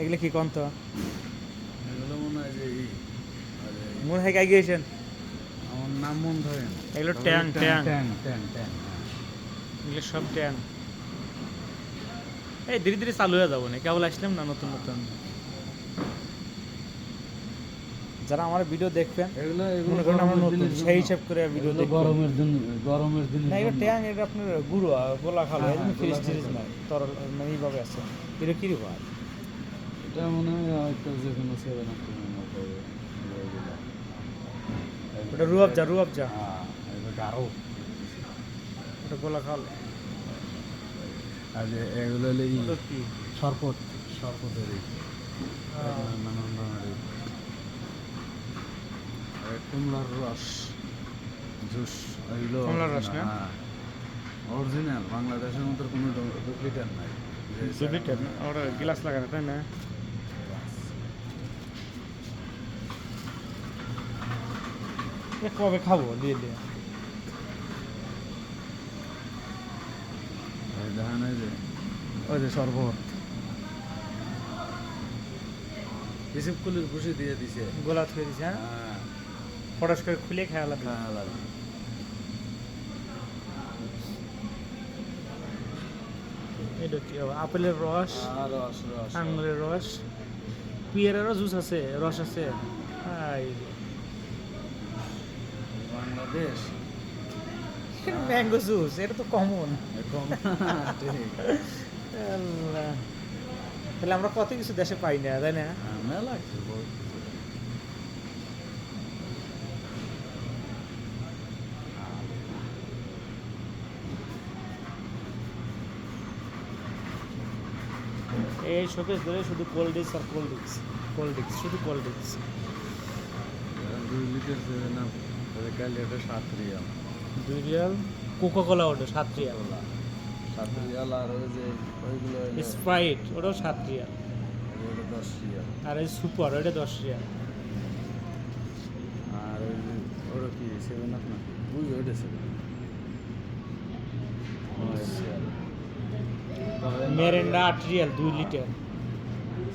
এগুলো কি কন্ত এগুলো মনে হয় যে মনে হয় গাই গিয়েছেন আমার নাম মন ধরে না। এগুলো ট্যাং ট্যাং ট্যাং ট্যাং ট্যাং এগুলো সব ট্যাং এই ধীরে ধীরে চালু হয়ে যাবো না কেবল আসলাম না নতুন নতুন যারা আমার ভিডিও দেখবেন এগুলো মনে করেন আমরা নতুন সেই হিসাব করে ভিডিও দেখবেন গরমের দিন না এটা ট্যাং এটা আপনার গুঁড়ো গোলা খালো হ্যাঁ, এমনি ফ্রিজ গোলা ট্রিজ খালো। নাই তরল মানে এইভাবে আছে এটা কি রে ভাই এটা মনে হয় হয়তো যে কোনো সেভেন আপ ওটা রুয়াবজা এটা গাঢ়। ওটা গোলা খালো আর যে এগুলো হলে ওটা কি শরবতের নানান ধরনের কমলার রস জুস এগুলো কমলার রস না? অরিজিনাল বাংলাদেশের মধ্যে কোনো ডুপ্লিকেট নাই। ডুপ্লিকেট না ওটা গ্লাস লাগানো তাই না এ কবে খাবো দিয়ে দিয়ে দেখেন এই যে ওই যে শরবত রিসিভ কুলির খুশি দিয়ে দিছে। গোলা থুয়ে দিছে হ্যাঁ ফটাস করে খুলে খেয়া লাগবে খাওয়া লাগবে। এটা কি হবে আপেলের রস রস রস আঙুরের রস পিয়ারেরও জুস আছে রস আছে বাংলাদেশ ম্যাঙ্গো জুস এটা তো কমন এখন ঠিক তাহলে আমরা কত কিছু দেশে পাই না তাই না মেলা আছে বহুত। এই শোকেস ধরে শুধু কোল্ড ড্রিঙ্কস আর শুধু cold drinks 2 litre seven up কাল এটা 7 রিয়াল 2 রিয়াল কোকা কোলা ওটা 7 রিয়াল 7 রিয়াল আর ওই যে ওইগুলো হলো স্প্রাইট ওটাও 7 রিয়াল ওটা 10 রিয়াল আর এই সুপার ওটা 10 রিয়াল আর ওই যে ওটা কি সেভেন আপ না বুঝি ওইটা seven Mirinda 8 Real 2 litre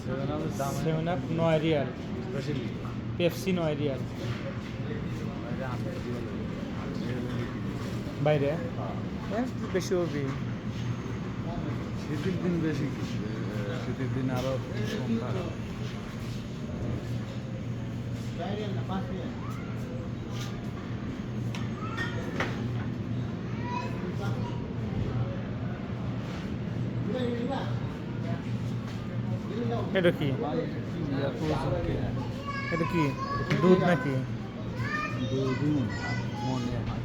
seven আপের দাম 7 আপ 9 রিয়াল বেশি পেপসি 9 রিয়াল এটা 8 রিয়াল বাইরে হ্যাঁ বেশি হবে শীতের দিন বেশি শীতের দিন আরো কম থাকে। এটা কি এটা কি দুধ নাকি দুদিন মনে হয়